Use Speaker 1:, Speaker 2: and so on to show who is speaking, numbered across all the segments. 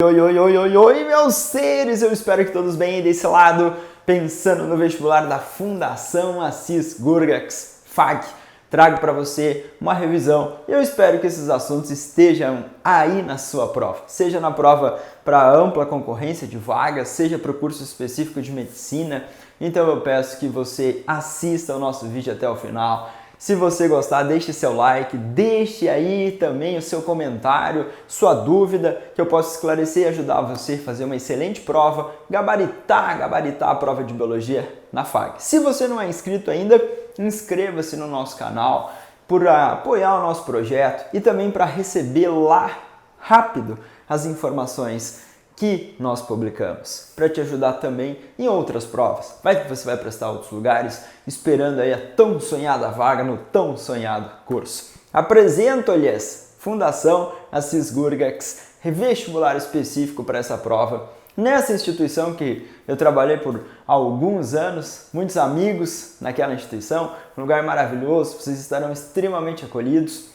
Speaker 1: Oi, oi, oi, oi, oi, meus seres! Eu espero que todos bem aí desse lado, pensando no vestibular da Fundação Assis Gurgax FAG. Trago para você uma revisão e eu espero que esses assuntos estejam aí na sua prova. Seja na prova para ampla concorrência de vagas, seja para o curso específico de medicina. Então eu peço que você assista o nosso vídeo até o final. Se você gostar, deixe seu like, deixe aí também o seu comentário, sua dúvida, que eu possa esclarecer e ajudar você a fazer uma excelente prova, gabaritar a prova de biologia na FAG. Se você não é inscrito ainda, inscreva-se no nosso canal para apoiar o nosso projeto e também para receber lá rápido as informações que nós publicamos, para te ajudar também em outras provas. Vai que você vai prestar a outros lugares, esperando aí a tão sonhada vaga no tão sonhado curso. Apresento-lhes Fundação Assis Gurgax, vestibular específico para essa prova. Nessa instituição que eu trabalhei por alguns anos, muitos amigos naquela instituição, um lugar maravilhoso, vocês estarão extremamente acolhidos.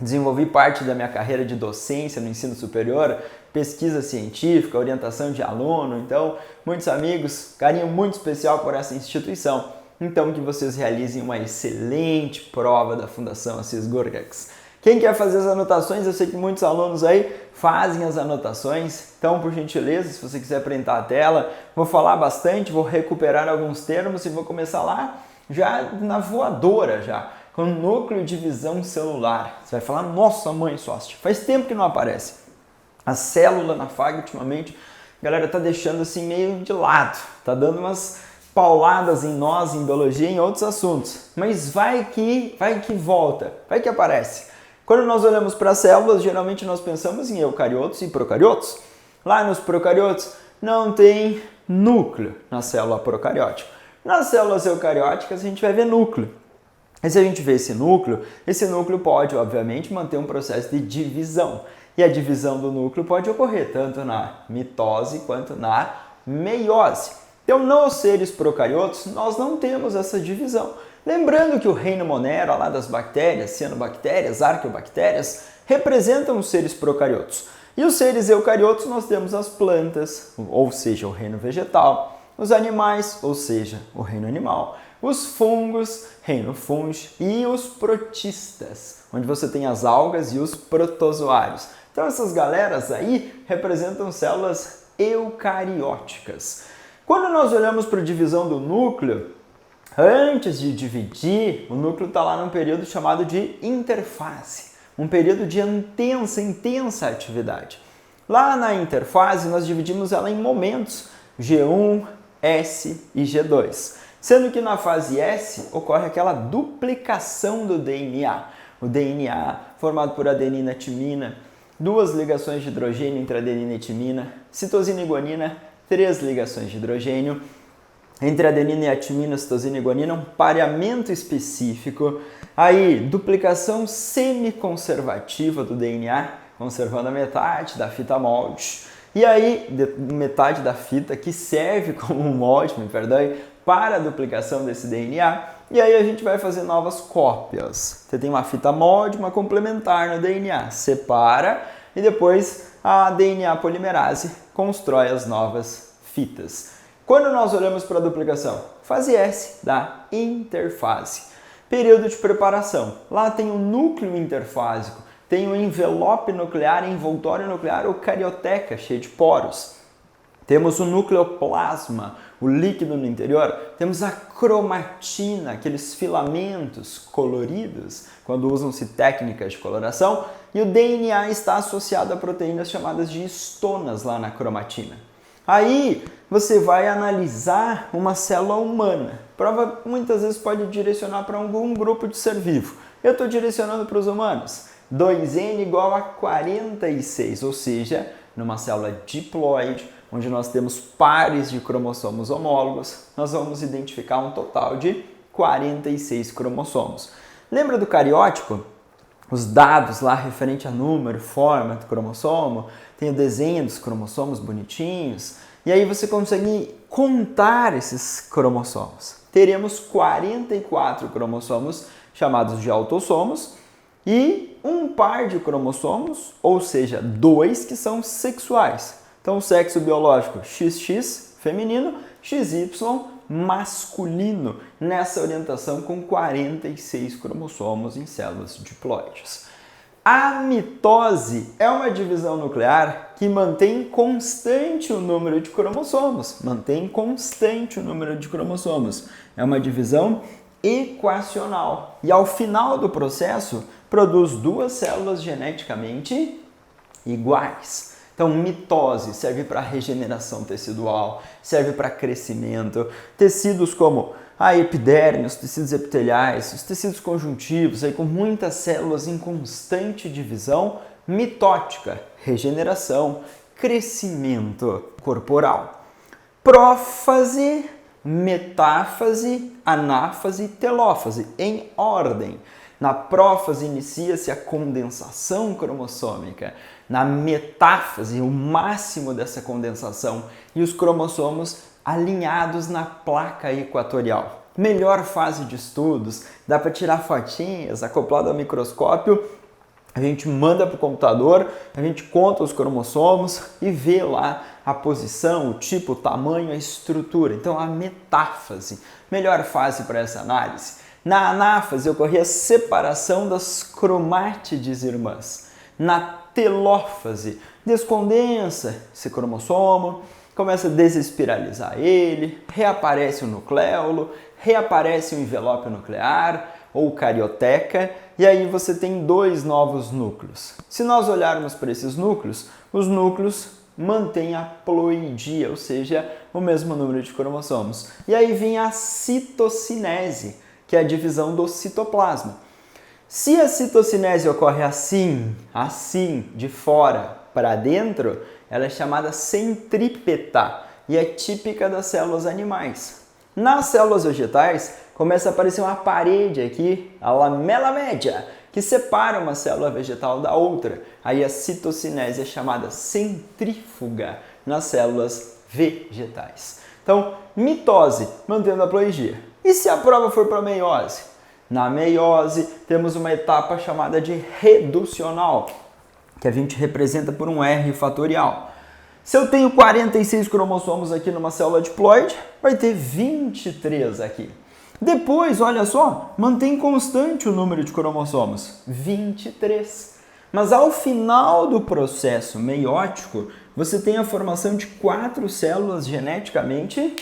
Speaker 1: Desenvolvi parte da minha carreira de docência no ensino superior, pesquisa científica, orientação de aluno, então muitos amigos, carinho muito especial por essa instituição. Então que vocês realizem uma excelente prova da Fundação Assis Gurgax. Quem quer fazer as anotações, eu sei que muitos alunos aí fazem as anotações, então por gentileza, se você quiser printar a tela, vou falar bastante, vou recuperar alguns termos e vou começar lá já na voadora já. Com núcleo de visão celular. Você vai falar, nossa mãe sócia, faz tempo que não aparece. A célula na FAG ultimamente, a galera tá deixando assim meio de lado, tá dando umas pauladas em nós, em biologia, em outros assuntos. Mas vai que volta, vai que aparece. Quando nós olhamos para as células, geralmente nós pensamos em eucariotos e procariotos. Lá nos procariotos não tem núcleo na célula procariótica. Nas células eucarióticas a gente vai ver núcleo. E se a gente vê esse núcleo pode, obviamente, manter um processo de divisão. E a divisão do núcleo pode ocorrer tanto na mitose quanto na meiose. Então, nos seres procariotos, nós não temos essa divisão. Lembrando que o reino monero, lá das bactérias, cianobactérias, arqueobactérias, representam os seres procariotos. E os seres eucariotos, nós temos as plantas, ou seja, o reino vegetal, os animais, ou seja, o reino animal, os fungos, reino fungi, e os protistas, onde você tem as algas e os protozoários. Então essas galeras aí representam células eucarióticas. Quando nós olhamos para a divisão do núcleo, antes de dividir, o núcleo está lá num período chamado de interfase, um período de intensa atividade. Lá na interfase nós dividimos ela em momentos G1, S e G2. Sendo que na fase S ocorre aquela duplicação do DNA. O DNA formado por adenina e timina, 2 ligações de hidrogênio entre adenina e timina, citosina e guanina, 3 ligações de hidrogênio. Entre a adenina e a timina, citosina e guanina, um pareamento específico. Aí, duplicação semiconservativa do DNA, conservando a metade da fita molde. E aí, metade da fita que serve como um molde, para a duplicação desse DNA, e aí a gente vai fazer novas cópias. Você tem uma fita molde, uma complementar no DNA, separa e depois a DNA polimerase constrói as novas fitas. Quando nós olhamos para a duplicação, fase S da interfase. Período de preparação. Lá tem o núcleo interfásico, tem o envelope nuclear, envoltório nuclear ou carioteca cheio de poros. Temos o nucleoplasma, o líquido no interior. Temos a cromatina, aqueles filamentos coloridos, quando usam-se técnicas de coloração. E o DNA está associado a proteínas chamadas de histonas lá na cromatina. Aí você vai analisar uma célula humana. Prova muitas vezes pode direcionar para algum grupo de ser vivo. Eu estou direcionando para os humanos. 2N igual a 46, ou seja, numa célula diploide, onde nós temos pares de cromossomos homólogos, nós vamos identificar um total de 46 cromossomos. Lembra do cariótipo? Os dados lá referente a número, forma do cromossomo, tem o desenho dos cromossomos bonitinhos, e aí você consegue contar esses cromossomos. Teremos 44 cromossomos chamados de autossomos e um par de cromossomos, ou seja, dois que são sexuais. Então, o sexo biológico XX feminino, XY masculino, nessa orientação com 46 cromossomos em células diploides. A mitose é uma divisão nuclear que mantém constante o número de cromossomos. É uma divisão equacional. E ao final do processo, produz duas células geneticamente iguais. Então, mitose serve para regeneração tecidual, serve para crescimento. Tecidos como a epiderme, os tecidos epiteliais, os tecidos conjuntivos, aí com muitas células em constante divisão, mitótica, regeneração, crescimento corporal. Prófase, metáfase, anáfase e telófase, em ordem. Na prófase inicia-se a condensação cromossômica. Na metáfase, o máximo dessa condensação e os cromossomos alinhados na placa equatorial. Melhor fase de estudos, dá para tirar fotinhas, acoplado ao microscópio, a gente manda para o computador, a gente conta os cromossomos e vê lá a posição, o tipo, o tamanho, a estrutura. Então, a metáfase, melhor fase para essa análise. Na anáfase ocorria a separação das cromátides irmãs. Na telófase, descondensa esse cromossomo, começa a desespiralizar ele, reaparece o nucleolo, reaparece o envelope nuclear ou carioteca, e aí você tem dois novos núcleos. Se nós olharmos para esses núcleos, os núcleos mantêm a ploidia, ou seja, o mesmo número de cromossomos. E aí vem a citocinese, que é a divisão do citoplasma. Se a citocinese ocorre assim, de fora para dentro, ela é chamada centrípeta e é típica das células animais. Nas células vegetais, começa a aparecer uma parede aqui, a lamela média, que separa uma célula vegetal da outra. Aí a citocinese é chamada centrífuga nas células vegetais. Então, mitose, mantendo a ploidia. E se a prova for para meiose? Na meiose, temos uma etapa chamada de reducional, que a gente representa por um R fatorial. Se eu tenho 46 cromossomos aqui numa célula diploide, vai ter 23 aqui. Depois, olha só, mantém constante o número de cromossomos, 23. Mas ao final do processo meiótico, você tem a formação de 4 células geneticamente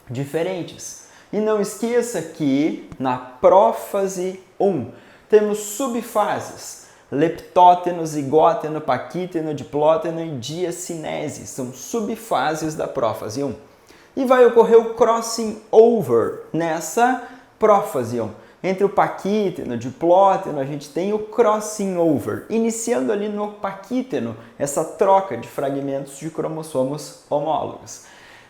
Speaker 1: diferentes. E não esqueça que na prófase 1 temos subfases, leptóteno, zigóteno, paquíteno, diplóteno e diacinese, são subfases da prófase 1. E vai ocorrer o crossing over nessa prófase 1. Entre o paquíteno e o diplóteno, a gente tem o crossing over, iniciando ali no paquíteno essa troca de fragmentos de cromossomos homólogos.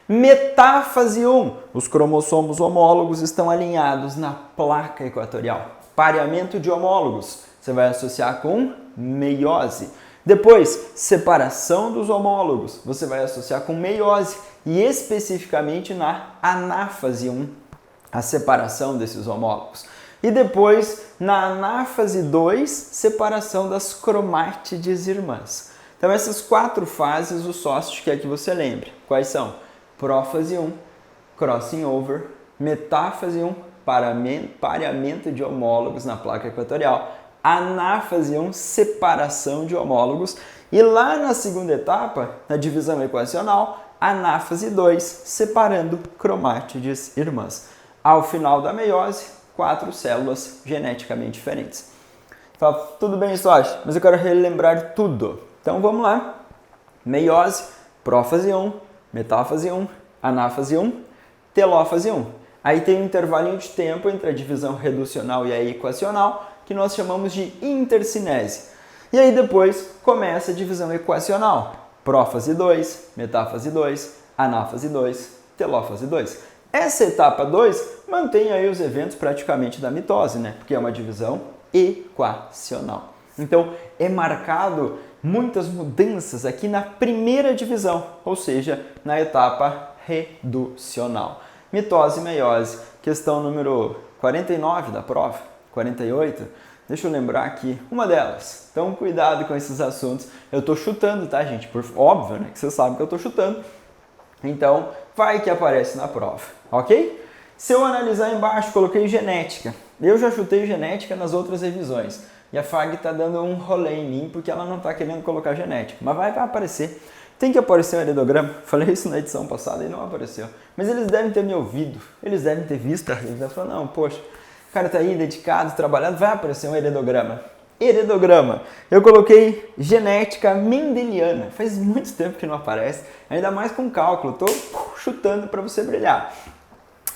Speaker 1: Metáfase 1, os cromossomos homólogos estão alinhados na placa equatorial. Pareamento de homólogos, você vai associar com meiose. Depois, separação dos homólogos, você vai associar com meiose e especificamente na anáfase 1, a separação desses homólogos. E depois, na anáfase 2, separação das cromátides irmãs. Então, essas 4 fases, o sócio quer que você lembre. Quais são? Prófase 1, crossing over, metáfase 1, pareamento de homólogos na placa equatorial, anáfase 1, separação de homólogos, e lá na segunda etapa, na divisão equacional, anáfase 2, separando cromátides irmãs. Ao final da meiose, 4 células geneticamente diferentes. Fala, tudo bem, Soares, mas eu quero relembrar tudo. Então vamos lá. Meiose, prófase 1, metáfase 1, anáfase 1, telófase 1. Aí tem um intervalinho de tempo entre a divisão reducional e a equacional, que nós chamamos de intercinese. E aí depois começa a divisão equacional. Prófase 2, metáfase 2, anáfase 2, telófase 2. Essa etapa 2 mantém aí os eventos praticamente da mitose, né? Porque é uma divisão equacional. Então, é marcado muitas mudanças aqui na primeira divisão, ou seja, na etapa reducional. Mitose e meiose, questão número 49 da prova, 48. Deixa eu lembrar aqui uma delas. Então, cuidado com esses assuntos. Eu tô chutando, tá, gente? Óbvio, né? Que você sabe que eu tô chutando. Então, vai que aparece na prova, ok? Se eu analisar embaixo, coloquei genética. Eu já chutei genética nas outras revisões. E a FAG está dando um rolê em mim porque ela não está querendo colocar genética. Mas vai aparecer. Tem que aparecer o heredograma. Falei isso na edição passada e não apareceu. Mas eles devem ter me ouvido. Eles devem ter visto a revisão e falaram, não, poxa, o cara está aí dedicado, trabalhando, vai aparecer um heredograma. Heredograma. Eu coloquei genética mendeliana. Faz muito tempo que não aparece. Ainda mais com cálculo. Estou chutando para você brilhar.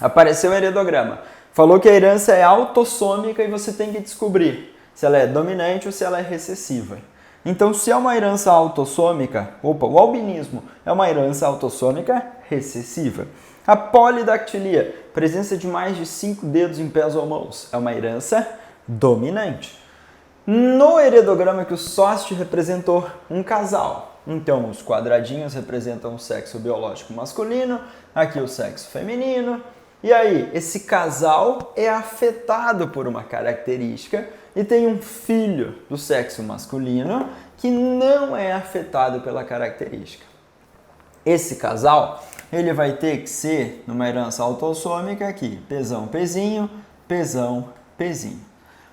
Speaker 1: Apareceu o heredograma. Falou que a herança é autossômica e você tem que descobrir se ela é dominante ou se ela é recessiva. Então, se é uma herança autossômica, o albinismo é uma herança autossômica recessiva. A polidactilia, presença de mais de 5 dedos em pés ou mãos, é uma herança dominante. No heredograma que o Sost representou um casal, então os quadradinhos representam o sexo biológico masculino, aqui o sexo feminino, e aí esse casal é afetado por uma característica e tem um filho do sexo masculino que não é afetado pela característica. Esse casal, ele vai ter que ser numa herança autossômica aqui, pesão, pezinho, pesão, pezinho.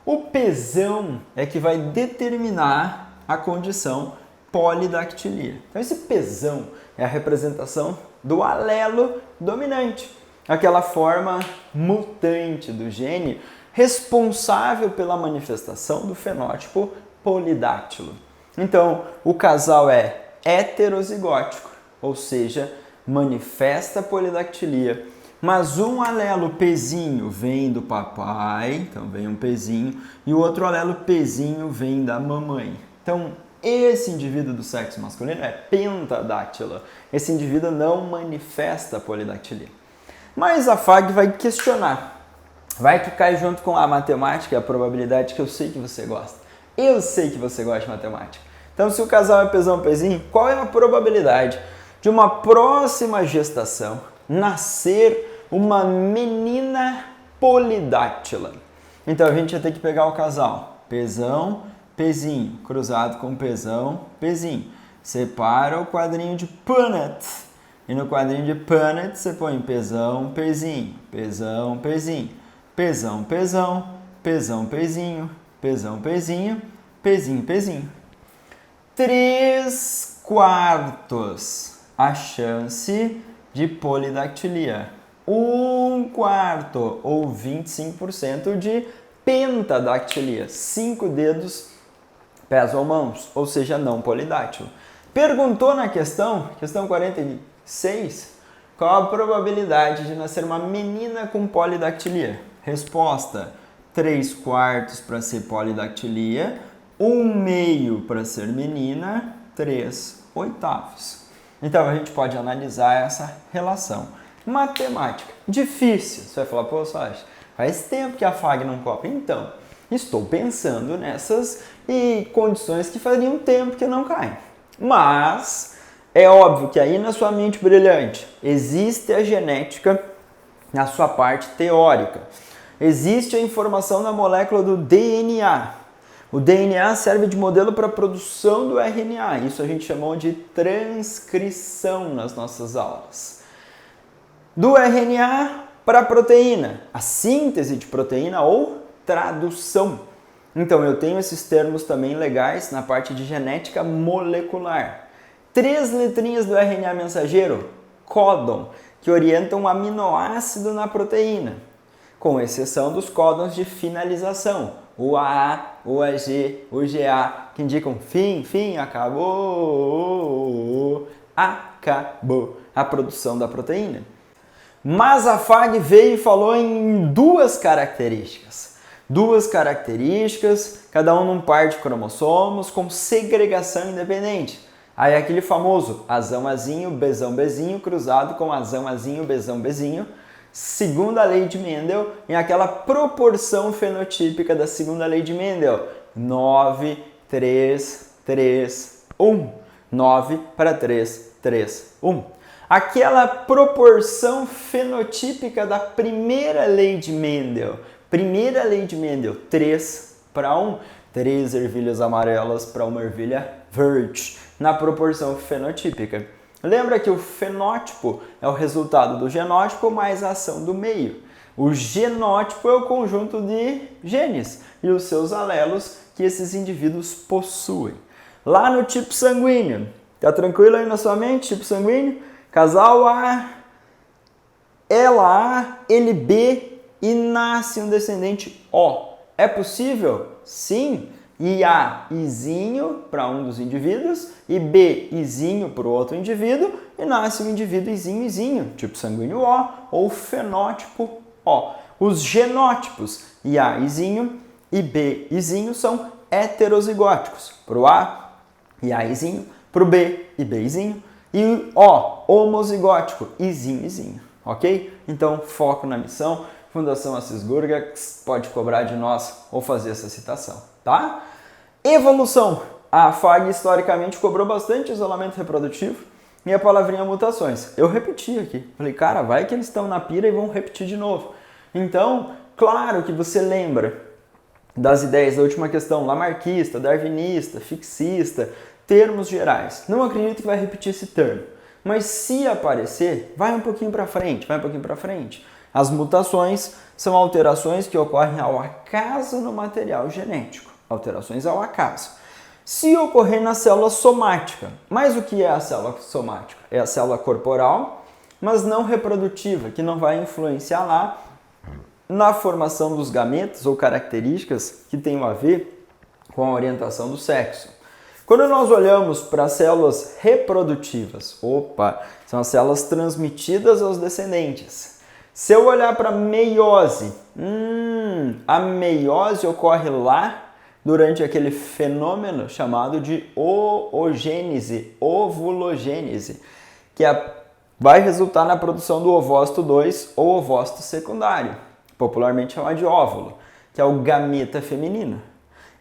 Speaker 1: O pesão é que vai determinar a condição polidactilia. Então esse pesão é a representação do alelo dominante, aquela forma mutante do gene responsável pela manifestação do fenótipo polidáctilo. Então, o casal é heterozigótico, ou seja, manifesta polidactilia, mas um alelo pezinho vem do papai, então vem um pezinho, e o outro alelo pezinho vem da mamãe. Então, esse indivíduo do sexo masculino é pentadáctilo. Esse indivíduo não manifesta polidactilia. Mas a FAG vai questionar. Vai que cai junto com a matemática e a probabilidade que eu sei que você gosta. Eu sei que você gosta de matemática. Então, se o casal é pesão, pezinho, qual é a probabilidade de uma próxima gestação nascer uma menina polidáctila? Então, a gente vai ter que pegar o casal pesão, pezinho, cruzado com pesão, pezinho. Separa o quadrinho de Punnett. E no quadrinho de Punnett você põe pesão, pezinho, pesão, pezinho, pesão, pesão, pesão, pezinho, pesão, pezinho, pezinho, pezinho. 3/4 a chance de polidactilia. 1/4 ou 25% de pentadactilia. 5 dedos, pés ou mãos, ou seja, não polidáctilo. Perguntou na questão 46, qual a probabilidade de nascer uma menina com polidactilia? Resposta, 3/4 para ser polidactilia, 1/2 para ser menina, 3/8. Então a gente pode analisar essa relação. Matemática, difícil. Você vai falar, pô, Sérgio, faz tempo que a FAG não copia. Então, estou pensando nessas condições que fariam tempo que não caem. Mas é óbvio que aí na sua mente brilhante existe a genética na sua parte teórica. Existe a informação da molécula do DNA. O DNA serve de modelo para a produção do RNA. Isso a gente chamou de transcrição nas nossas aulas. Do RNA para a proteína, a síntese de proteína ou tradução. Então eu tenho esses termos também legais na parte de genética molecular. 3 letrinhas do RNA mensageiro, códon, que orientam o aminoácido na proteína, com exceção dos códons de finalização, o AA, o AG, o GA, que indicam fim, acabou a produção da proteína. Mas a FAG veio e falou em duas características, cada um num par de cromossomos com segregação independente. Aí aquele famoso azão azinho, bezão bezinho, cruzado com azão azinho, bezão bezinho, segunda lei de Mendel, em aquela proporção fenotípica da segunda lei de Mendel, 9, 3, 3, 1. 9 para 3, 3, 1. Aquela proporção fenotípica da primeira lei de Mendel. Primeira lei de Mendel, 3, para 1, 3 ervilhas amarelas para 1 ervilha verde, na proporção fenotípica. Lembra que o fenótipo é o resultado do genótipo mais a ação do meio. O genótipo é o conjunto de genes e os seus alelos que esses indivíduos possuem. Lá no tipo sanguíneo, tá tranquilo aí na sua mente? Tipo sanguíneo, casal A, ela A, ele B e nasce um descendente O. É possível? Sim. E A, Izinho para um dos indivíduos, e B, Izinho para o outro indivíduo, e nasce um indivíduo Izinho, Izinho, tipo sanguíneo O, ou fenótipo O. Os genótipos IA, Izinho e B, Izinho são heterozigóticos. Para o A, IA, Izinho, para o B, e B, Izinho, e O, homozigótico, Izinho, Izinho, ok? Então, foco na missão. Fundação Assis Gurgax pode cobrar de nós ou fazer essa citação, tá? Evolução. A FAG historicamente cobrou bastante isolamento reprodutivo e a palavrinha mutações. Eu repeti aqui. Falei, cara, vai que eles estão na pira e vão repetir de novo. Então, claro que você lembra das ideias da última questão, lamarquista, darwinista, fixista, termos gerais. Não acredito que vai repetir esse termo. Mas se aparecer, vai um pouquinho para frente, vai um pouquinho para frente. As mutações são alterações que ocorrem ao acaso no material genético. Alterações ao acaso. Se ocorrer na célula somática, mas o que é a célula somática? É a célula corporal, mas não reprodutiva, que não vai influenciar lá na formação dos gametas ou características que tenham a ver com a orientação do sexo. Quando nós olhamos para as células reprodutivas, são as células transmitidas aos descendentes. Se eu olhar para a meiose, a meiose ocorre lá durante aquele fenômeno chamado de oogênese, ovulogênese, que vai resultar na produção do ovócito 2 ou ovócito secundário, popularmente chamado de óvulo, que é o gameta feminino.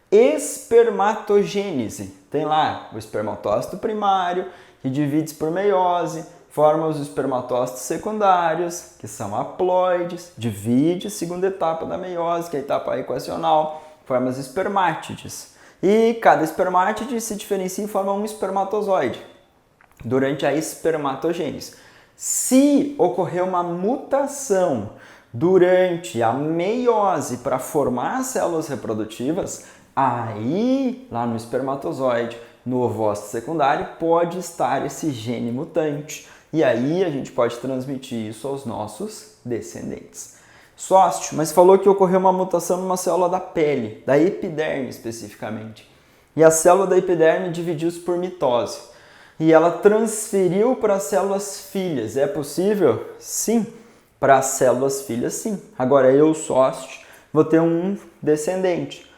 Speaker 1: Espermatogênese, tem lá o espermatócito primário, que divide-se por meiose, forma os espermatócitos secundários, que são haploides, divide, segunda etapa da meiose, que é a etapa equacional, forma as espermátides. E cada espermátide se diferencia e forma um espermatozoide durante a espermatogênese. Se ocorrer uma mutação durante a meiose para formar as células reprodutivas, aí, lá no espermatozoide, no ovócito secundário, pode estar esse gene mutante. E aí a gente pode transmitir isso aos nossos descendentes. Sócio, mas falou que ocorreu uma mutação numa célula da pele, da epiderme especificamente. E a célula da epiderme dividiu-se por mitose. E ela transferiu para as células filhas. É possível? Sim. Para as células filhas, sim. Agora eu, sócio, vou ter um descendente.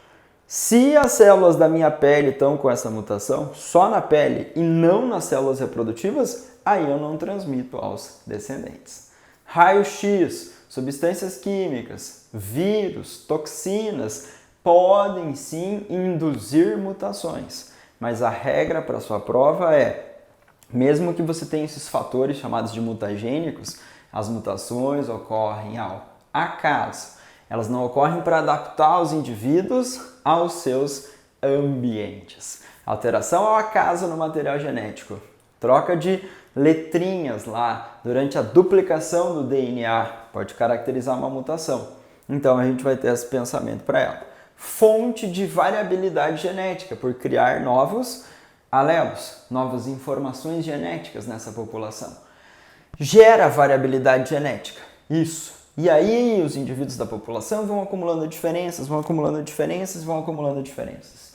Speaker 1: Se as células da minha pele estão com essa mutação, só na pele e não nas células reprodutivas, aí eu não transmito aos descendentes. Raio-X, substâncias químicas, vírus, toxinas, podem sim induzir mutações. Mas a regra para sua prova é, mesmo que você tenha esses fatores chamados de mutagênicos, as mutações ocorrem ao acaso. Elas não ocorrem para adaptar os indivíduos aos seus ambientes. Alteração ao acaso no material genético. Troca de letrinhas lá durante a duplicação do DNA pode caracterizar uma mutação. Então a gente vai ter esse pensamento para ela. Fonte de variabilidade genética, por criar novos alelos, novas informações genéticas nessa população. Gera variabilidade genética. Isso. E aí os indivíduos da população vão acumulando diferenças, vão acumulando diferenças, vão acumulando diferenças.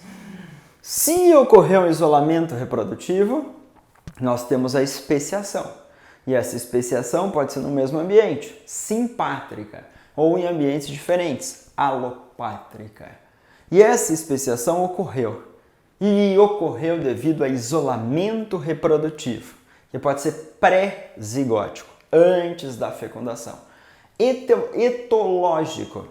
Speaker 1: Se ocorrer um isolamento reprodutivo, nós temos a especiação. E essa especiação pode ser no mesmo ambiente, simpátrica, ou em ambientes diferentes, alopátrica. E essa especiação ocorreu. E ocorreu devido a isolamento reprodutivo, que pode ser pré-zigótico, antes da fecundação. Etológico,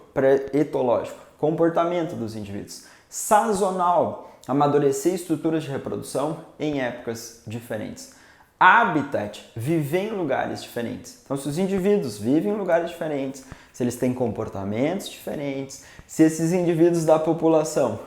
Speaker 1: comportamento dos indivíduos. Sazonal, amadurecer estruturas de reprodução em épocas diferentes. Habitat, viver em lugares diferentes. Então, se os indivíduos vivem em lugares diferentes, se eles têm comportamentos diferentes, se esses indivíduos da população,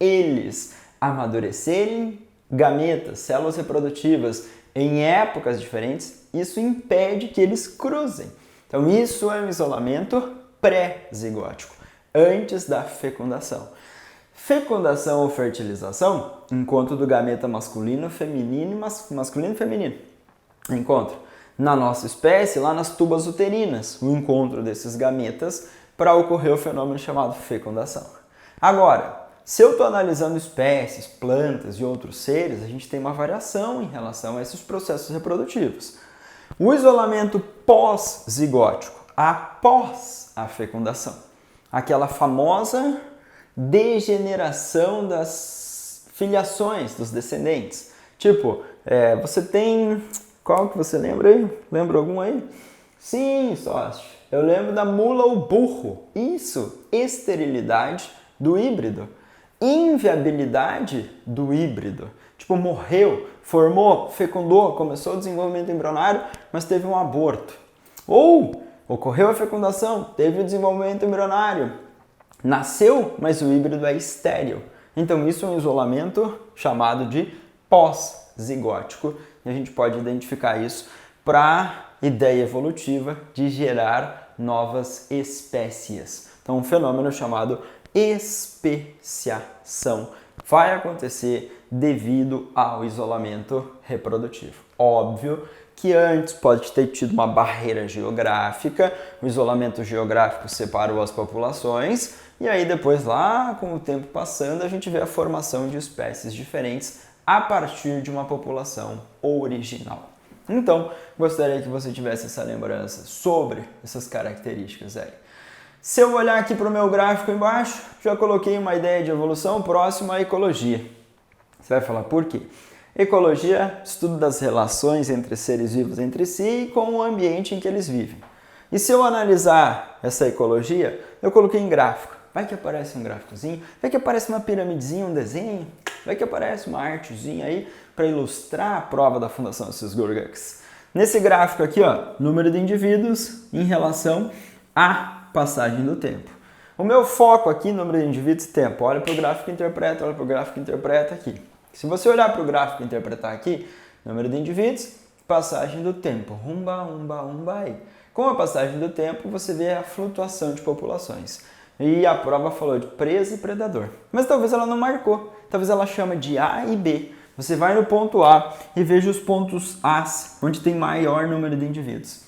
Speaker 1: eles amadurecerem gametas, células reprodutivas em épocas diferentes, isso impede que eles cruzem. Então, isso é um isolamento pré-zigótico, antes da fecundação. Fecundação ou fertilização, encontro do gameta masculino, feminino e masculino e feminino. Encontro na nossa espécie, lá nas tubas uterinas, o encontro desses gametas para ocorrer o fenômeno chamado fecundação. Agora, se eu estou analisando espécies, plantas e outros seres, a gente tem uma variação em relação a esses processos reprodutivos. O isolamento pós-zigótico, após a fecundação, aquela famosa degeneração das filiações dos descendentes. Tipo, você tem... Qual que você lembra aí? Lembra algum aí? Sim, sócio. Eu lembro da mula ou burro. Isso, esterilidade do híbrido. Inviabilidade do híbrido. Tipo, morreu, formou, fecundou, começou o desenvolvimento embrionário, mas teve um aborto. Ou ocorreu a fecundação, teve o desenvolvimento embrionário, nasceu, mas o híbrido é estéril. Então isso é um isolamento chamado de pós-zigótico. E a gente pode identificar isso para a ideia evolutiva de gerar novas espécies. Então um fenômeno chamado especiação vai acontecer devido ao isolamento reprodutivo. Óbvio que antes pode ter tido uma barreira geográfica, o isolamento geográfico separou as populações, e aí depois lá, com o tempo passando, a gente vê a formação de espécies diferentes a partir de uma população original. Então, gostaria que você tivesse essa lembrança sobre essas características aí. Se eu olhar aqui para o meu gráfico embaixo, já coloquei uma ideia de evolução próxima à ecologia. Você vai falar por quê? Ecologia, estudo das relações entre seres vivos entre si e com o ambiente em que eles vivem. E se eu analisar essa ecologia, eu coloquei em gráfico. Vai que aparece um gráficozinho, vai que aparece uma piramidezinha, um desenho, vai que aparece uma artezinha aí para ilustrar a prova da Fundação Assis Gurgax. Nesse gráfico aqui, ó, número de indivíduos em relação à passagem do tempo. O meu foco aqui, número de indivíduos e tempo. Olha para o gráfico e interpreta, olha para o gráfico e interpreta aqui. Se você olhar para o gráfico e interpretar aqui, número de indivíduos, passagem do tempo. Rumba, umba, umba aí. Com a passagem do tempo, você vê a flutuação de populações. E a prova falou de presa e predador. Mas talvez ela não marcou. Talvez ela chama de A e B. Você vai no ponto A e veja os pontos As, onde tem maior número de indivíduos.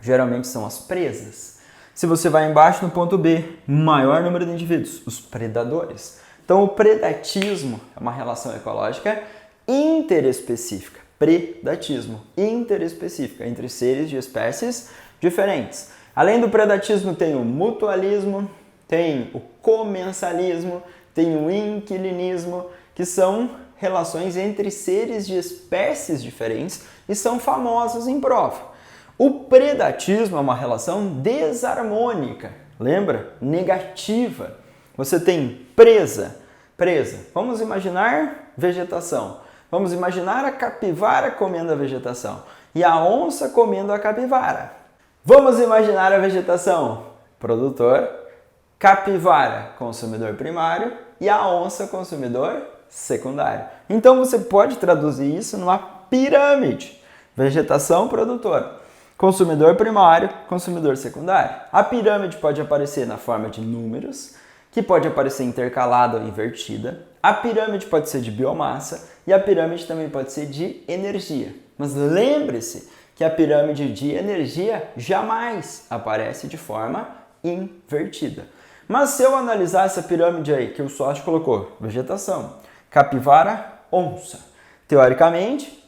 Speaker 1: Geralmente são as presas. Se você vai embaixo no ponto B, maior número de indivíduos, os predadores. Então o predatismo é uma relação ecológica interespecífica. Predatismo interespecífica entre seres de espécies diferentes. Além do predatismo tem o mutualismo, tem o comensalismo, tem o inquilinismo, que são relações entre seres de espécies diferentes e são famosos em prova. O predatismo é uma relação desarmônica, lembra? Negativa. Você tem presa. Vamos imaginar vegetação. Vamos imaginar a capivara comendo a vegetação e a onça comendo a capivara. Vamos imaginar a vegetação. Produtor, capivara, consumidor primário e a onça, consumidor secundário. Então você pode traduzir isso numa pirâmide. Vegetação, produtor. Consumidor primário, consumidor secundário. A pirâmide pode aparecer na forma de números, que pode aparecer intercalada ou invertida. A pirâmide pode ser de biomassa e a pirâmide também pode ser de energia. Mas lembre-se que a pirâmide de energia jamais aparece de forma invertida. Mas se eu analisar essa pirâmide aí, que o sócio colocou, vegetação, capivara, onça, teoricamente,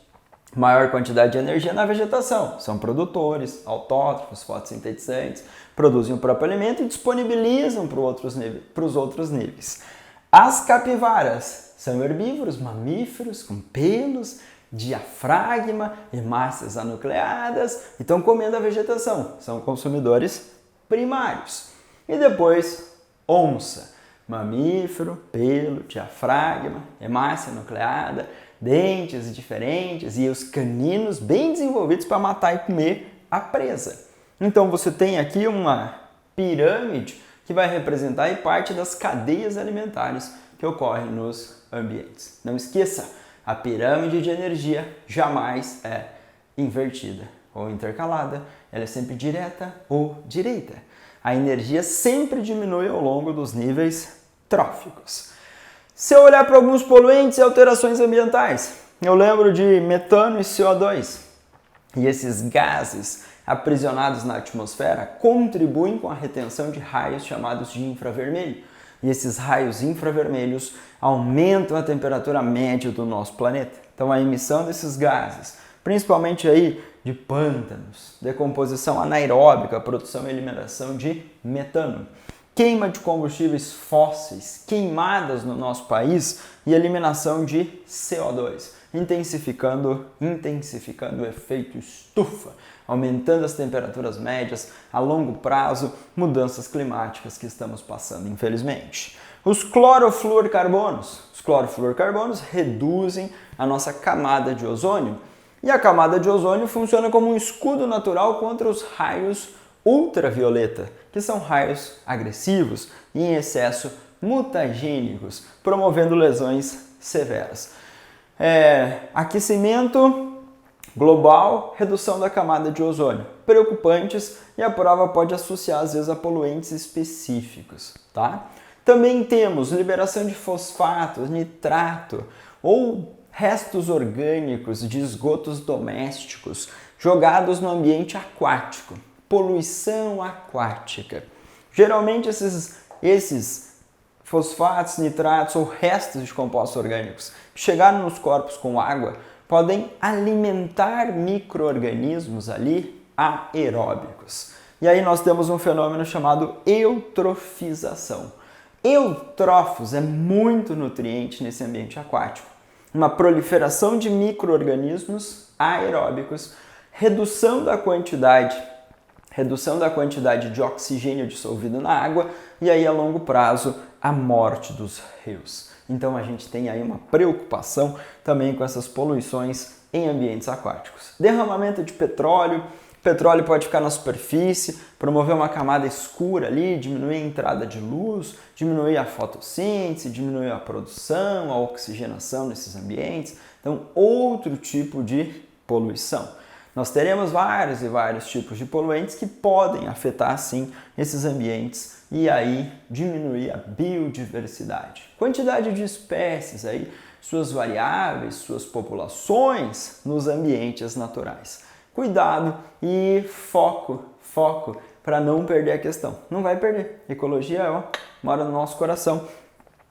Speaker 1: maior quantidade de energia na vegetação. São produtores, autótrofos, fotossintetizantes, produzem o próprio alimento e disponibilizam para os outros níveis. As capivaras são herbívoros, mamíferos, com pelos, diafragma, hemácias anucleadas e estão comendo a vegetação. São consumidores primários. E depois, onça. Mamífero, pelo, diafragma, hemácia nucleada, dentes diferentes e os caninos bem desenvolvidos para matar e comer a presa. Então você tem aqui uma pirâmide que vai representar aí parte das cadeias alimentares que ocorrem nos ambientes. Não esqueça, a pirâmide de energia jamais é invertida ou intercalada, ela é sempre direta ou direita. A energia sempre diminui ao longo dos níveis tróficos. Se eu olhar para alguns poluentes e alterações ambientais, eu lembro de metano e CO2. E esses gases aprisionados na atmosfera contribuem com a retenção de raios chamados de infravermelho. E esses raios infravermelhos aumentam a temperatura média do nosso planeta. Então a emissão desses gases, principalmente aí de pântanos, decomposição anaeróbica, produção e eliminação de metano, queima de combustíveis fósseis queimadas no nosso país e eliminação de CO2, intensificando o efeito estufa, aumentando as temperaturas médias, a longo prazo, mudanças climáticas que estamos passando, infelizmente. Os clorofluorcarbonos reduzem a nossa camada de ozônio, e a camada de ozônio funciona como um escudo natural contra os raios ultravioleta, que são raios agressivos e em excesso mutagênicos, promovendo lesões severas. Aquecimento global, redução da camada de ozônio, preocupantes, e a prova pode associar às vezes a poluentes específicos, tá? Também temos liberação de fosfatos, nitrato ou restos orgânicos de esgotos domésticos jogados no ambiente aquático, poluição aquática. Geralmente esses fosfatos, nitratos ou restos de compostos orgânicos que chegaram nos corpos com água podem alimentar micro-organismos ali aeróbicos. E aí nós temos um fenômeno chamado eutrofização. Eutrófos é muito nutriente nesse ambiente aquático. Uma proliferação de micro-organismos aeróbicos, redução da quantidade de oxigênio dissolvido na água e aí a longo prazo a morte dos rios. Então a gente tem aí uma preocupação também com essas poluições em ambientes aquáticos. Derramamento de petróleo pode ficar na superfície, promover uma camada escura ali, diminuir a entrada de luz, diminuir a fotossíntese, diminuir a produção, a oxigenação nesses ambientes. Então, outro tipo de poluição. Nós teremos vários e vários tipos de poluentes que podem afetar, sim, esses ambientes e aí diminuir a biodiversidade. Quantidade de espécies aí, suas variáveis, suas populações nos ambientes naturais. Cuidado e foco para não perder a questão. Não vai perder. Ecologia mora no nosso coração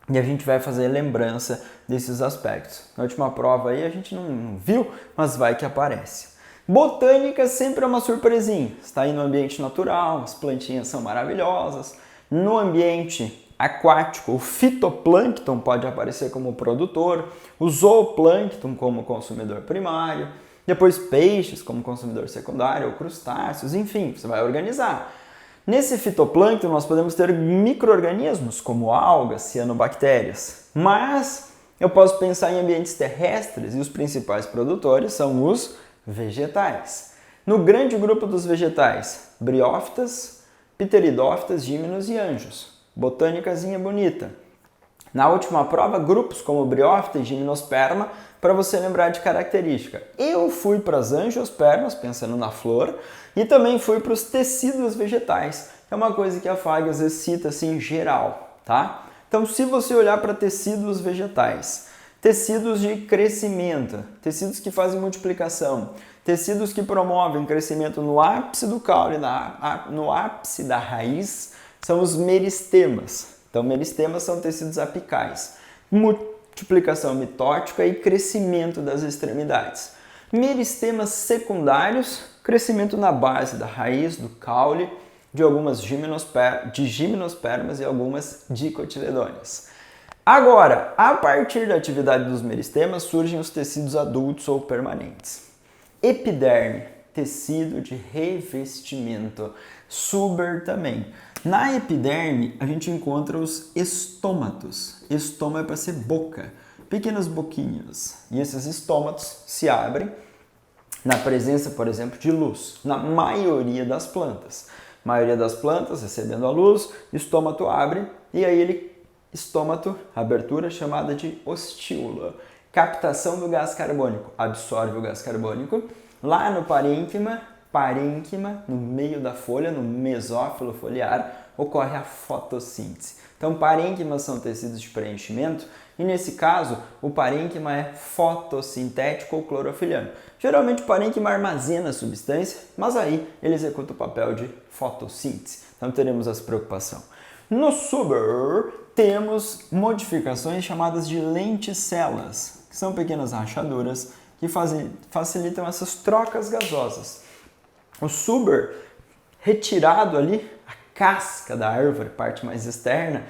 Speaker 1: e a gente vai fazer lembrança desses aspectos. Na última prova aí a gente não viu, mas vai que aparece. Botânica sempre é uma surpresinha. Está aí no ambiente natural, as plantinhas são maravilhosas. No ambiente aquático, o fitoplâncton pode aparecer como produtor, o zooplâncton como consumidor primário, depois peixes como consumidor secundário ou crustáceos, enfim, você vai organizar. Nesse fitoplâncton nós podemos ter micro-organismos como algas, cianobactérias, mas eu posso pensar em ambientes terrestres e os principais produtores são os vegetais. No grande grupo dos vegetais, briófitas, pteridófitas, díminos e anjos. Botânicazinha bonita. Na última prova, grupos como briófita e gimnosperma, para você lembrar de característica. Eu fui para as angiospermas, pensando na flor, e também fui para os tecidos vegetais, que é uma coisa que a FAG às vezes cita assim em geral, tá? Então, se você olhar para tecidos vegetais, tecidos de crescimento, tecidos que fazem multiplicação, tecidos que promovem crescimento no ápice do caule, no ápice da raiz, são os meristemas. Então, meristemas são tecidos apicais, multiplicação mitótica e crescimento das extremidades. Meristemas secundários, crescimento na base da raiz, do caule, de algumas gimnospermas e algumas dicotiledôneas. Agora, a partir da atividade dos meristemas, surgem os tecidos adultos ou permanentes. Epiderme, tecido de revestimento. Suber também. Na epiderme, a gente encontra os estômatos. Estômago é para ser boca. pequenas boquinhas. E esses estômatos se abrem na presença, por exemplo, de luz, na maioria das plantas. A maioria das plantas, recebendo a luz, o estômato abre e aí estômato, abertura chamada de ostíola. Captação do gás carbônico, absorve o gás carbônico. Lá no parênquima, no meio da folha, no mesófilo foliar, ocorre a fotossíntese. Então, parênquimas são tecidos de preenchimento e, nesse caso, o parênquima é fotossintético ou clorofiliano. Geralmente, o parênquima armazena a substância, mas aí ele executa o papel de fotossíntese. Então, teremos essa preocupação. No suber, temos modificações chamadas de lenticelas, que são pequenas rachaduras que facilitam essas trocas gasosas. O suber, retirado ali, a casca da árvore, parte mais externa,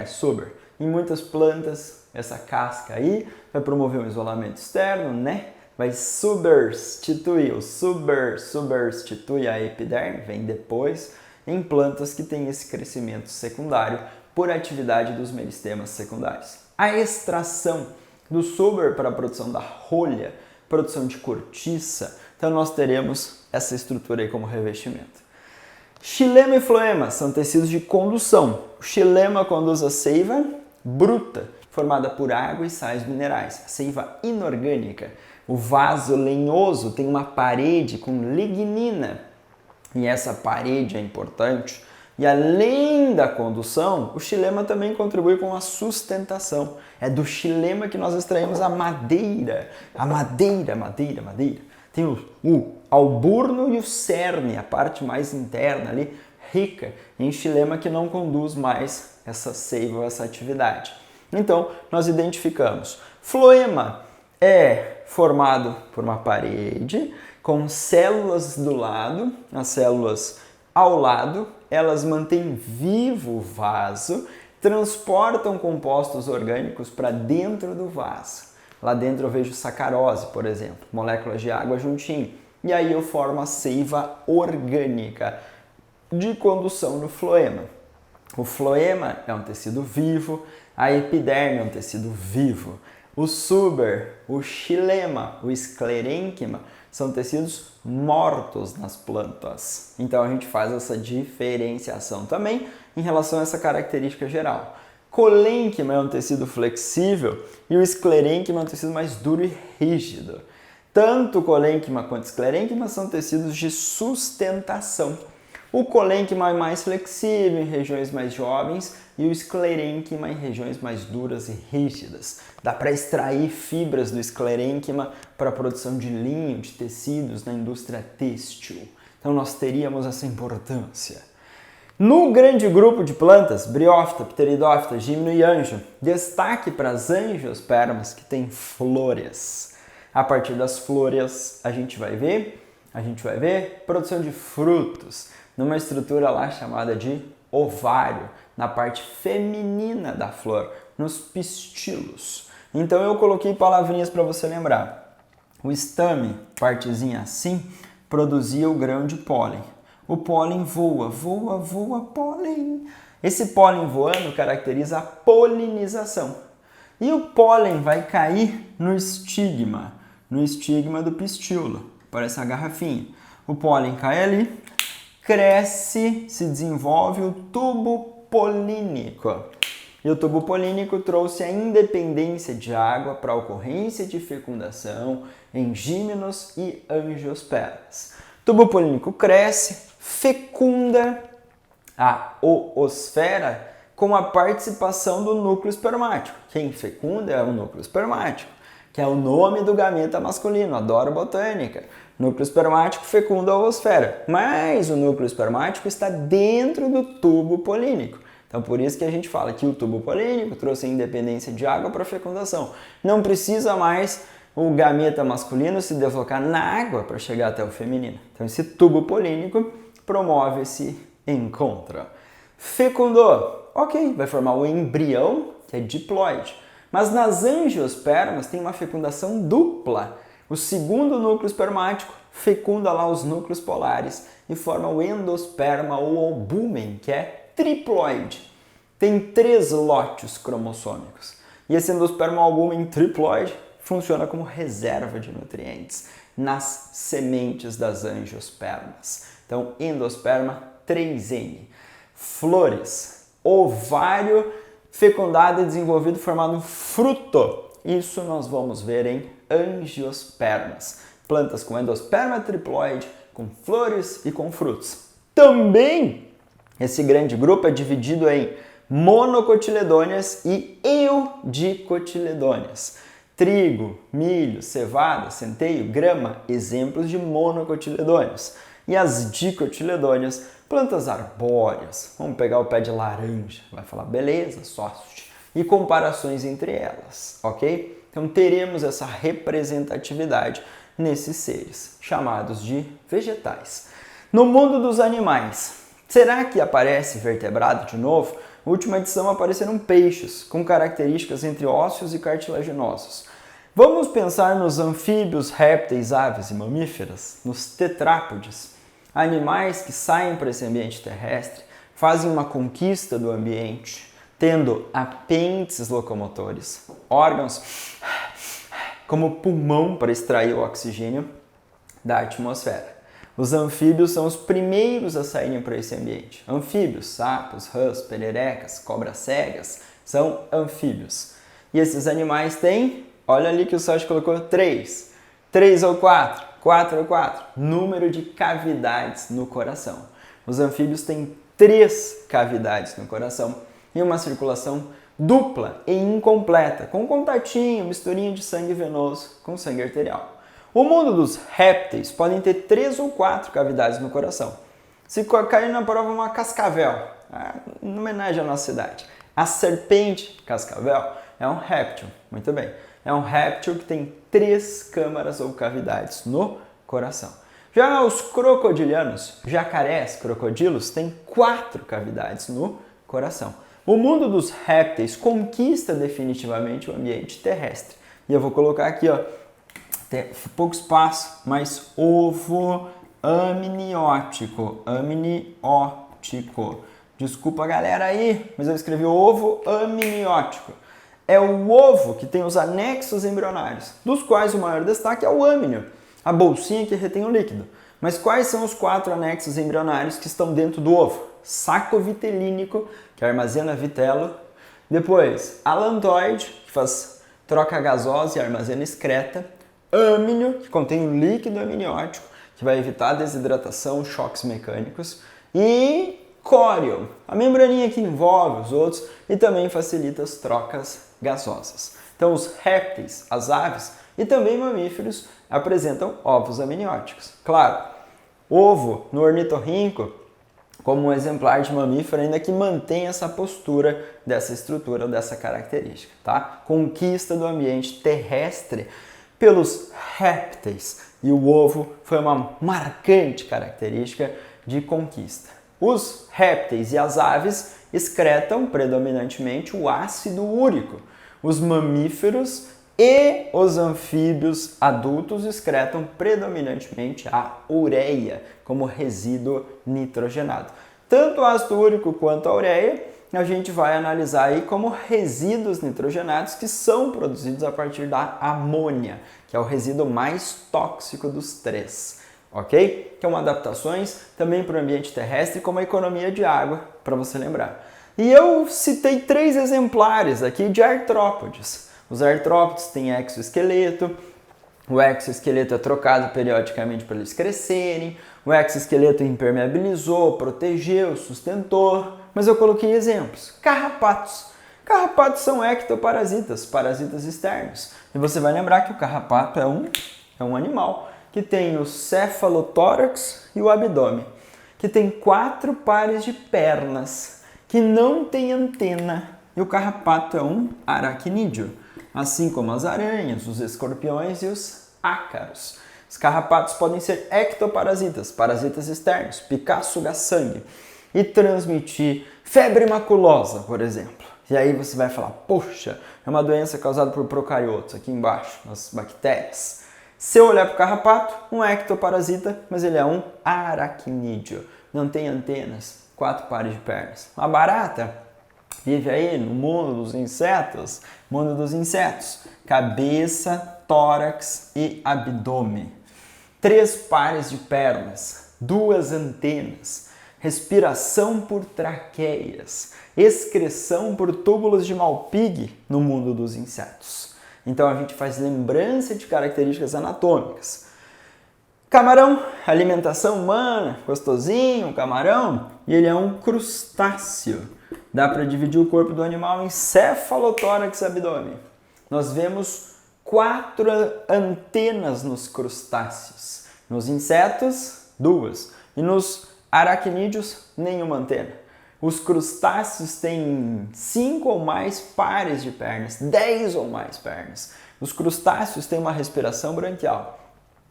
Speaker 1: suber. Em muitas plantas, essa casca aí vai promover um isolamento externo, né? Vai substituir, o substitui a epiderme, vem depois, em plantas que têm esse crescimento secundário por atividade dos meristemas secundários. A extração do suber para a produção da rolha, produção de cortiça, então nós teremos essa estrutura aí como revestimento. Xilema e floema são tecidos de condução. O xilema conduz a seiva bruta, formada por água e sais minerais, a seiva inorgânica. O vaso lenhoso tem uma parede com lignina, e essa parede é importante. E além da condução, o xilema também contribui com a sustentação. É do xilema que nós extraímos a madeira. A madeira. Tem o alburno e o cerne, a parte mais interna ali, rica em xilema, que não conduz mais essa seiva, essa atividade. Então, nós identificamos. Floema é formado por uma parede com células do lado, as células ao lado, elas mantêm vivo o vaso, transportam compostos orgânicos para dentro do vaso. Lá dentro eu vejo sacarose, por exemplo, moléculas de água juntinho. E aí eu formo a seiva orgânica de condução no floema. O floema é um tecido vivo, a epiderme é um tecido vivo. O suber, o xilema, o esclerênquima são tecidos mortos nas plantas. Então a gente faz essa diferenciação também em relação a essa característica geral. Colênquima é um tecido flexível e o esclerênquima é um tecido mais duro e rígido. Tanto o colênquima quanto o esclerênquima são tecidos de sustentação. O colênquima é mais flexível em regiões mais jovens e o esclerênquima em regiões mais duras e rígidas. Dá para extrair fibras do esclerênquima para a produção de linho, de tecidos na indústria têxtil. Então nós teríamos essa importância. No grande grupo de plantas, briófita, pteridófita, gímeno e anjo, destaque para as angiospermas que têm flores. A partir das flores a gente vai ver produção de frutos, numa estrutura lá chamada de ovário, na parte feminina da flor, nos pistilos. Então eu coloquei palavrinhas para você lembrar. O estame, partezinha assim, produzia o grão de pólen. O pólen voa, pólen. Esse pólen voando caracteriza a polinização. E o pólen vai cair no estigma do pistíolo. Parece uma garrafinha. O pólen cai ali, cresce, se desenvolve o tubo polínico. E o tubo polínico trouxe a independência de água para a ocorrência de fecundação em gímenos e angiospermas. O tubo polínico cresce, fecunda a oosfera com a participação do núcleo espermático. Quem fecunda é o núcleo espermático, que é o nome do gameta masculino, adoro botânica. Núcleo espermático fecunda a oosfera, mas o núcleo espermático está dentro do tubo polínico. Então, por isso que a gente fala que o tubo polínico trouxe a independência de água para a fecundação. Não precisa mais o gameta masculino se deslocar na água para chegar até o feminino. Então, esse tubo polínico promove esse encontro. Fecundou, ok, vai formar o embrião, que é diploide. Mas nas angiospermas tem uma fecundação dupla. O segundo núcleo espermático fecunda lá os núcleos polares e forma o endosperma ou albumen, que é triploide. Tem 3 lotes cromossômicos. E esse endosperma albumen triploide funciona como reserva de nutrientes nas sementes das angiospermas. Então, endosperma 3N. Flores, ovário fecundado e desenvolvido formado um fruto. Isso nós vamos ver em angiospermas. Plantas com endosperma triploide, com flores e com frutos. Também esse grande grupo é dividido em monocotiledôneas e eudicotiledôneas. Trigo, milho, cevada, centeio, grama, exemplos de monocotiledôneas. E as dicotiledôneas, plantas arbóreas. Vamos pegar o pé de laranja, vai falar beleza, sorte. E comparações entre elas, ok? Então teremos essa representatividade nesses seres, chamados de vegetais. No mundo dos animais, será que aparece vertebrado de novo? Na última edição apareceram peixes, com características entre ósseos e cartilaginosos. Vamos pensar nos anfíbios, répteis, aves e mamíferos, nos tetrápodes, animais que saem para esse ambiente terrestre, fazem uma conquista do ambiente, tendo apêndices locomotores, órgãos como pulmão para extrair o oxigênio da atmosfera. Os anfíbios são os primeiros a saírem para esse ambiente. Anfíbios, sapos, rãs, pererecas, cobras cegas, são anfíbios. E esses animais têm, olha ali que o Sérgio colocou, 3 ou 4 ou 4, número de cavidades no coração. Os anfíbios têm 3 cavidades no coração e uma circulação dupla e incompleta, com contatinho, misturinha de sangue venoso com sangue arterial. O mundo dos répteis podem ter 3 ou 4 cavidades no coração. Se cair na prova uma cascavel, em homenagem à nossa cidade, a serpente cascavel é um réptil, muito bem. É um réptil que tem 3 câmaras ou cavidades no coração. Já os crocodilianos, jacarés, crocodilos, têm 4 cavidades no coração. O mundo dos répteis conquista definitivamente o ambiente terrestre. E eu vou colocar aqui, ó, tem pouco espaço, mas ovo amniótico. Desculpa, galera, aí, mas eu escrevi ovo amniótico. É o ovo que tem os anexos embrionários, dos quais o maior destaque é o âmnio, a bolsinha que retém o líquido. Mas quais são os 4 anexos embrionários que estão dentro do ovo? Saco vitelínico, que armazena vitelo. Depois, alantoide, que troca gasosa e armazena excreta. Âmnio, que contém o líquido amniótico, que vai evitar a desidratação, choques mecânicos. E córeo, a membraninha que envolve os outros e também facilita as trocas gasosas. Então, os répteis, as aves e também mamíferos apresentam ovos amnióticos. Claro, ovo no ornitorrinco, como um exemplar de mamífero, ainda que mantém essa postura dessa estrutura, dessa característica, tá? Conquista do ambiente terrestre pelos répteis. E o ovo foi uma marcante característica de conquista. Os répteis e as aves excretam predominantemente o ácido úrico. Os mamíferos e os anfíbios adultos excretam predominantemente a ureia como resíduo nitrogenado. Tanto o ácido úrico quanto a ureia a gente vai analisar aí como resíduos nitrogenados que são produzidos a partir da amônia, que é o resíduo mais tóxico dos 3, ok? Então, adaptações também para o ambiente terrestre, como a economia de água, para você lembrar. E eu citei 3 exemplares aqui de artrópodes. Os artrópodes têm exoesqueleto, o exoesqueleto é trocado periodicamente para eles crescerem, o exoesqueleto impermeabilizou, protegeu, sustentou, mas eu coloquei exemplos. Carrapatos. Carrapatos são ectoparasitas, parasitas externos. E você vai lembrar que o carrapato é um animal que tem o cefalotórax e o abdômen, que tem 4 pares de pernas, que não tem antena. E o carrapato é um aracnídeo, assim como as aranhas, os escorpiões e os ácaros. Os carrapatos podem ser ectoparasitas, parasitas externos, picar, sugar sangue e transmitir febre maculosa, por exemplo. E aí você vai falar, poxa, é uma doença causada por procariotos, aqui embaixo, as bactérias. Se eu olhar para o carrapato, um ectoparasita, mas ele é um aracnídeo. Não tem antenas, 4 pares de pernas. Uma barata vive aí no mundo dos insetos. Mundo dos insetos: cabeça, tórax e abdômen. 3 pares de pernas, 2 antenas, respiração por traqueias, excreção por túbulos de Malpighi no mundo dos insetos. Então a gente faz lembrança de características anatômicas. Camarão, alimentação humana, gostosinho, camarão, e ele é um crustáceo. Dá para dividir o corpo do animal em cefalotórax e abdômen. Nós vemos 4 antenas nos crustáceos. Nos insetos, 2. E nos aracnídeos, nenhuma antena. Os crustáceos têm 5 ou mais pares de pernas, 10 ou mais pernas. Os crustáceos têm uma respiração branquial.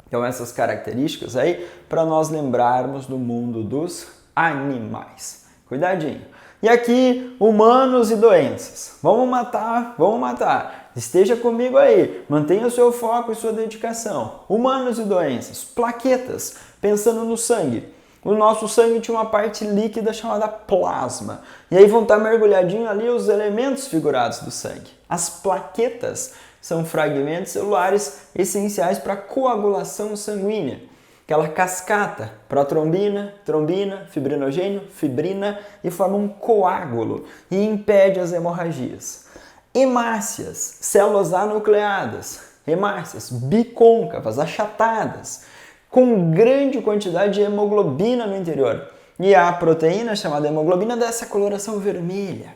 Speaker 1: Então essas características aí para nós lembrarmos do mundo dos animais. Cuidadinho. E aqui, humanos e doenças. Vamos matar, vamos matar. Esteja comigo aí, mantenha o seu foco e sua dedicação. Humanos e doenças, plaquetas, pensando no sangue. O nosso sangue tinha uma parte líquida chamada plasma. E aí vão estar mergulhadinhos ali os elementos figurados do sangue. As plaquetas são fragmentos celulares essenciais para a coagulação sanguínea. Aquela cascata, protrombina, trombina, fibrinogênio, fibrina, e forma um coágulo e impede as hemorragias. Hemácias, células anucleadas, hemácias bicôncavas, achatadas, com grande quantidade de hemoglobina no interior. E a proteína chamada hemoglobina dá essa coloração vermelha.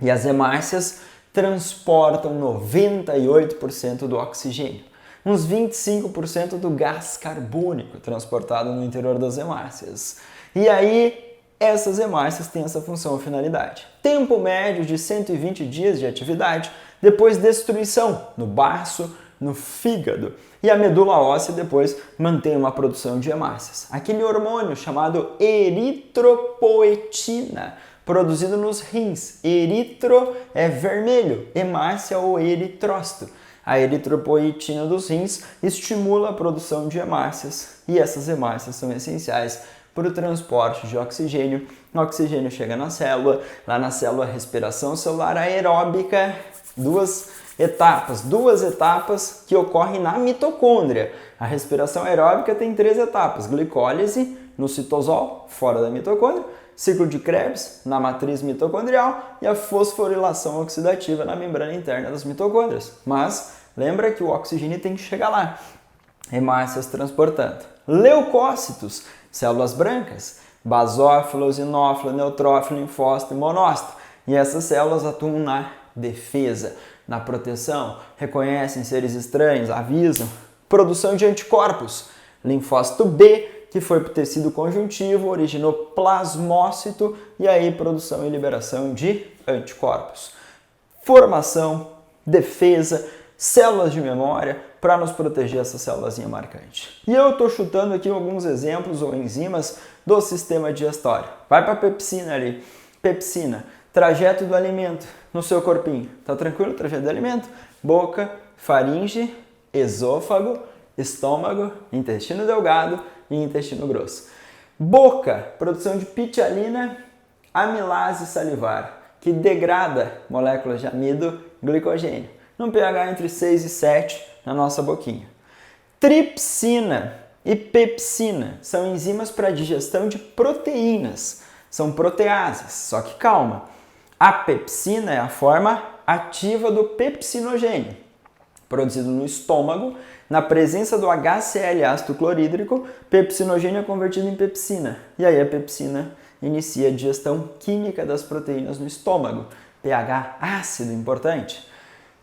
Speaker 1: E as hemácias transportam 98% do oxigênio, uns 25% do gás carbônico transportado no interior das hemácias. E aí, essas hemácias têm essa função ou finalidade. Tempo médio de 120 dias de atividade, depois destruição no baço, no fígado, e a medula óssea depois mantém uma produção de hemácias. Aquele hormônio chamado eritropoetina, produzido nos rins. Eritro é vermelho, hemácia ou eritrócito. A eritropoetina dos rins estimula a produção de hemácias e essas hemácias são essenciais para o transporte de oxigênio. O oxigênio chega na célula, lá na célula a respiração celular aeróbica, duas etapas que ocorrem na mitocôndria. A respiração aeróbica tem 3 etapas: glicólise no citosol, fora da mitocôndria, ciclo de Krebs na matriz mitocondrial e a fosforilação oxidativa na membrana interna das mitocôndrias. Mas lembra que o oxigênio tem que chegar lá. Hemácias transportando. Leucócitos, células brancas, basófilo, eosinófilo, neutrófilo, linfócito e monócito. E essas células atuam na defesa, na proteção, reconhecem seres estranhos, avisam. Produção de anticorpos. Linfócito B, que foi para o tecido conjuntivo, originou plasmócito e aí produção e liberação de anticorpos. Formação, defesa, células de memória para nos proteger essa célulazinha marcante. E eu estou chutando aqui alguns exemplos ou enzimas do sistema digestório. Vai para a pepsina ali. Pepsina, trajeto do alimento no seu corpinho. Tá tranquilo o trajeto do alimento? Boca, faringe, esôfago, estômago, intestino delgado e intestino grosso. Boca, produção de pitialina, amilase salivar, que degrada moléculas de amido glicogênio, num pH entre 6 e 7 na nossa boquinha. Tripsina e pepsina são enzimas para digestão de proteínas, são proteases, só que calma. A pepsina é a forma ativa do pepsinogênio, produzido no estômago. Na presença do HCl ácido clorídrico, pepsinogênio é convertido em pepsina. E aí a pepsina inicia a digestão química das proteínas no estômago. pH ácido, importante.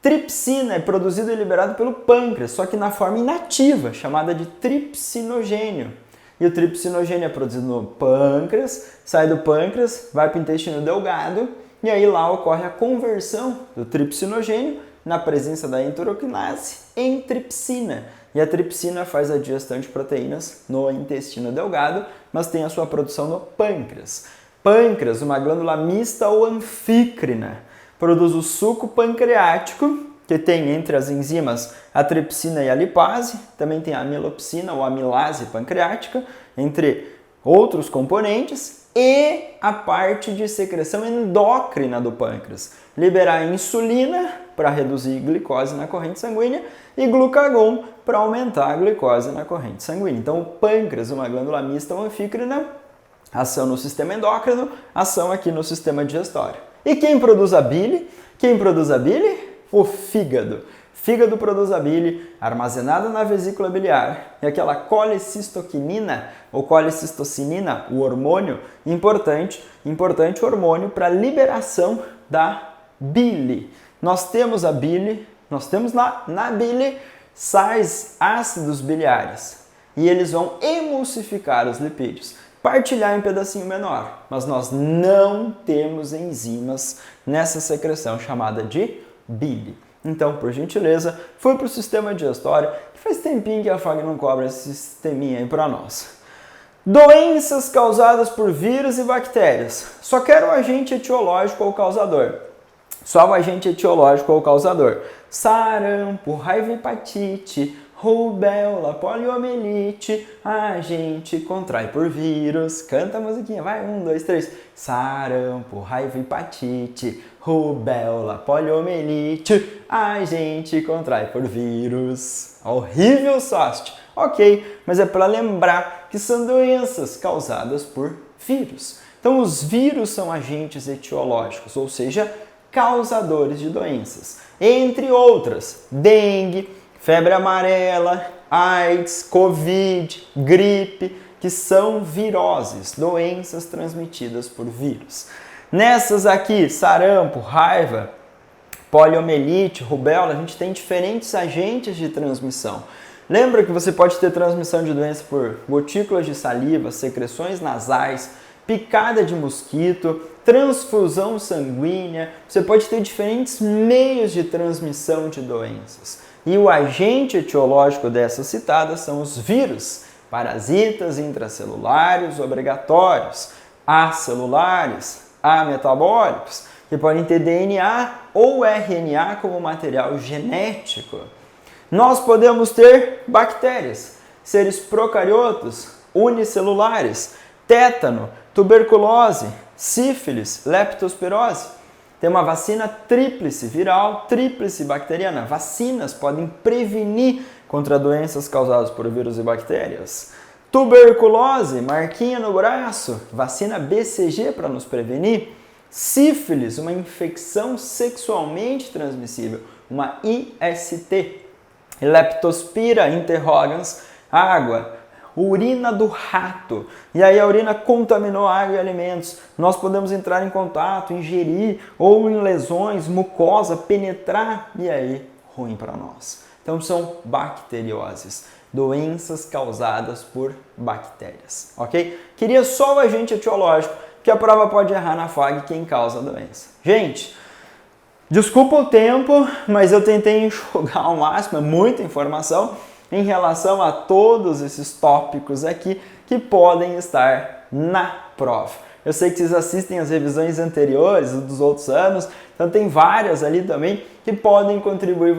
Speaker 1: Tripsina é produzido e liberado pelo pâncreas, só que na forma inativa, chamada de tripsinogênio. E o tripsinogênio é produzido no pâncreas, sai do pâncreas, vai para o intestino delgado, e aí lá ocorre a conversão do tripsinogênio na presença da enteroquinase em tripsina. E a tripsina faz a digestão de proteínas no intestino delgado, mas tem a sua produção no pâncreas. Pâncreas, uma glândula mista ou anfícrina, produz o suco pancreático, que tem entre as enzimas a tripsina e a lipase, também tem a amilopsina ou amilase pancreática, entre outros componentes, e a parte de secreção endócrina do pâncreas. Liberar insulina para reduzir glicose na corrente sanguínea e glucagon para aumentar a glicose na corrente sanguínea. Então o pâncreas, uma glândula mista anfícrina, ação no sistema endócrino, ação aqui no sistema digestório. E quem produz a bile? Quem produz a bile? O fígado. Fígado produz a bile armazenada na vesícula biliar e aquela colecistoquinina ou colecistocinina, o hormônio importante hormônio para liberação da bile. Nós temos a bile, nós temos na bile sais ácidos biliares e eles vão emulsificar os lipídios, partilhar em pedacinho menor, mas nós não temos enzimas nessa secreção chamada de bile. Então, por gentileza, foi para o sistema digestório, que faz tempinho que a FAG não cobra esse sisteminha aí para nós. Doenças causadas por vírus e bactérias. Só quero o agente etiológico ou causador. Só o agente etiológico ou causador. Sarampo, raiva, hepatite, rubéola, poliomielite, a gente contrai por vírus. Canta a musiquinha, vai, 1, 2, 3. Sarampo, raiva, hepatite, rubéola, poliomielite, a gente contrai por vírus. Horrível sócio. Ok, mas é para lembrar que são doenças causadas por vírus. Então os vírus são agentes etiológicos, ou seja, causadores de doenças. Entre outras, dengue, febre amarela, AIDS, Covid, gripe, que são viroses, doenças transmitidas por vírus. Nessas aqui, sarampo, raiva, poliomielite, rubéola, a gente tem diferentes agentes de transmissão. Lembra que você pode ter transmissão de doença por gotículas de saliva, secreções nasais, picada de mosquito, transfusão sanguínea. Você pode ter diferentes meios de transmissão de doenças. E o agente etiológico dessas citadas são os vírus, parasitas intracelulares obrigatórios, acelulares, ametabólicos, que podem ter DNA ou RNA como material genético. Nós podemos ter bactérias, seres procariotos, unicelulares, tétano, tuberculose, sífilis, leptospirose. Tem uma vacina tríplice viral, tríplice bacteriana. Vacinas podem prevenir contra doenças causadas por vírus e bactérias. Tuberculose, marquinha no braço, vacina BCG para nos prevenir. Sífilis, uma infecção sexualmente transmissível, uma IST. Leptospira interrogans, água, urina do rato. E aí a urina contaminou água e alimentos. Nós podemos entrar em contato, ingerir ou em lesões, mucosa, penetrar e aí ruim para nós. Então são bacterioses, doenças causadas por bactérias, ok? Queria só o agente etiológico, que a prova pode errar na FAG quem causa a doença. Gente, desculpa o tempo, mas eu tentei enxugar ao máximo, é muita informação em relação a todos esses tópicos aqui que podem estar na prova. Eu sei que vocês assistem as revisões anteriores dos outros anos, então tem várias ali também que podem contribuir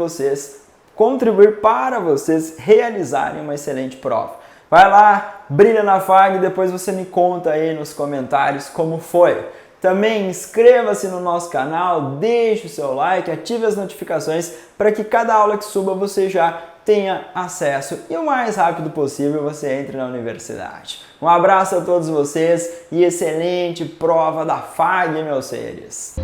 Speaker 1: para vocês realizarem uma excelente prova. Vai lá, brilha na FAG e depois você me conta aí nos comentários como foi. Também inscreva-se no nosso canal, deixe o seu like, ative as notificações para que cada aula que suba você já tenha acesso e o mais rápido possível você entre na universidade. Um abraço a todos vocês e excelente prova da FAG, meus seres!